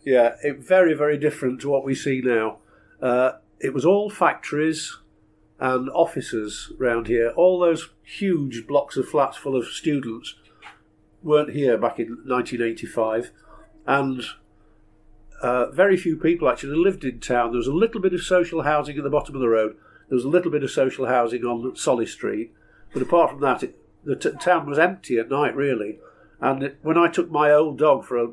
Yeah, very, very different to what we see now. It was all factories and offices round here. All those huge blocks of flats full of students weren't here back in 1985. And very few people actually lived in town. There was a little bit of social housing at the bottom of the road. There was a little bit of social housing on Solly Street. But apart from that, the town was empty at night, really. And when I took my old dog for a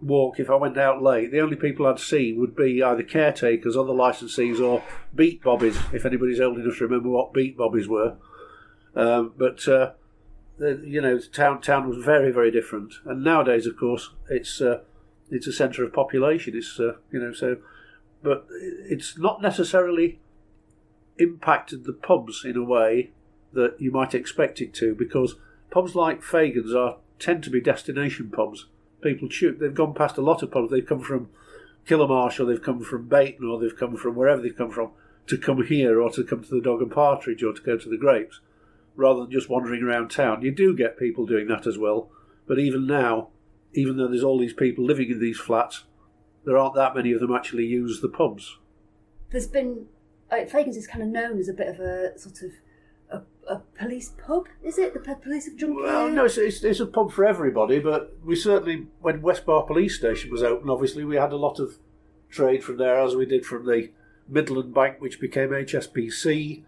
walk, if I went out late, the only people I'd see would be either caretakers, other licensees, or beat bobbies, if anybody's old enough to remember what beat bobbies were. The town was very, very different. And nowadays, of course, it's a centre of population. But it's not necessarily impacted the pubs in a way that you might expect it to, because pubs like Fagan's tend to be destination pubs. People they've gone past a lot of pubs. They've come from Killamarsh, or they've come from Bayton, or they've come from wherever they've come from to come here, or to come to the Dog and Partridge, or to go to the Grapes, rather than just wandering around town. You do get people doing that as well, but even now, even though there's all these people living in these flats, there aren't that many of them actually use the pubs. There's been Fagan's is kind of known as a bit of a sort of a police pub, is it? The police have jumped Well, no, it's a pub for everybody, but we certainly, when West Bar Police Station was open, obviously we had a lot of trade from there, as we did from the Midland Bank, which became HSBC,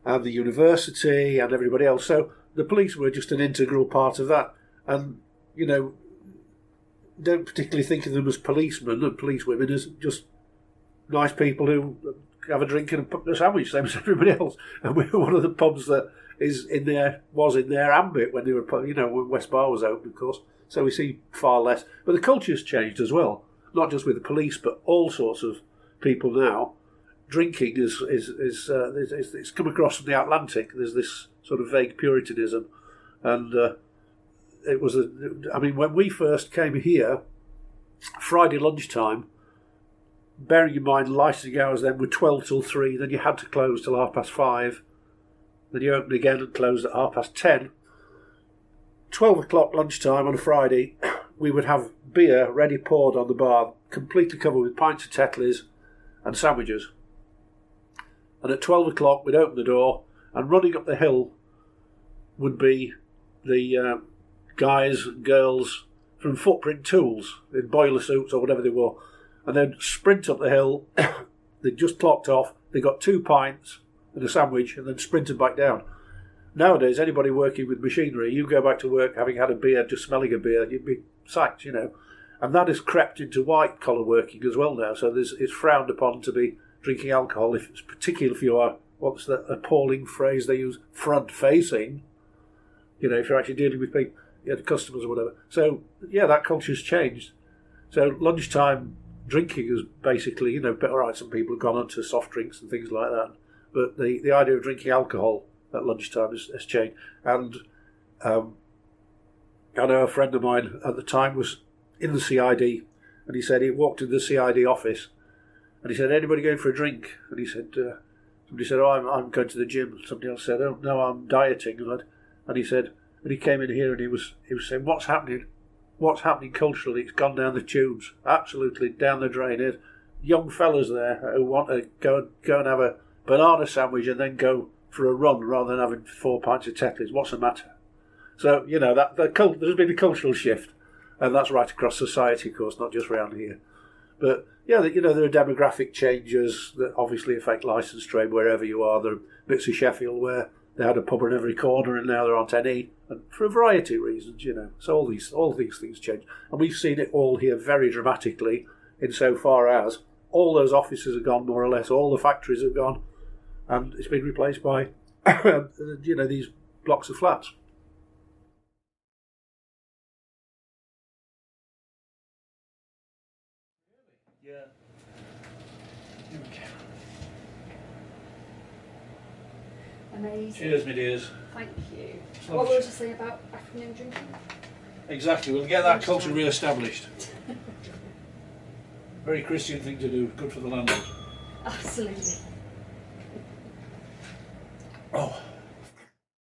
and the university, and everybody else. So the police were just an integral part of that. And, don't particularly think of them as policemen and policewomen, as just nice people who have a drink and a sandwich, same as everybody else. And we were one of the pubs that was in their ambit when they were, when West Bar was open, of course. So we see far less. But the culture's changed as well, not just with the police, but all sorts of people now. Drinking it's come across from the Atlantic. There's this sort of vague Puritanism, and when we first came here, Friday lunchtime, bearing in mind licensing hours then were 12 till 3, then you had to close till 5:30, then you opened again and closed at 10:30. 12 o'clock lunchtime on a Friday, we would have beer ready poured on the bar, completely covered with pints of Tetleys and sandwiches. And at 12 o'clock we'd open the door, and running up the hill would be the guys and girls from Footprint Tools in boiler suits or whatever they wore. And they'd sprint up the hill. They'd just clocked off. They got 2 pints and a sandwich, and then sprinted back down. Nowadays, anybody working with machinery, you go back to work having had a beer, just smelling a beer, you'd be sacked, And that has crept into white collar working as well now. So it's frowned upon to be drinking alcohol, if it's particularly if you are, what's the appalling phrase they use, front facing. If you're actually dealing with people, customers or whatever. So that culture's changed. So lunchtime drinking is basically, all right, some people have gone on to soft drinks and things like that, but the idea of drinking alcohol at lunchtime has changed. And I know a friend of mine at the time was in the CID, and he said he walked into the CID office, and he said, "Anybody going for a drink?" And he said, somebody said, "Oh, I'm going to the gym." Somebody else said, "Oh, no, I'm dieting." And he said, and he came in here and he was saying, "What's happening? What's happening culturally? It's gone down the tubes, absolutely down the drain." There's young fellas there who want to go and have a banana sandwich and then go for a run rather than having 4 pints of Tetleys. What's the matter? So there's been a cultural shift, and that's right across society, of course, not just around here. But there are demographic changes that obviously affect licence trade wherever you are. There are bits of Sheffield where they had a pub in every corner, and now there aren't any, and for a variety of reasons, So all these things change, and we've seen it all here very dramatically, insofar as all those offices have gone, more or less. All the factories have gone, and it's been replaced by, these blocks of flats. Yeah. Here we go. Amazing. Cheers, my dears. Thank you. What would you say about afternoon drinking? Exactly, we'll get that culture re-established. Very Christian thing to do, good for the landlord. Absolutely.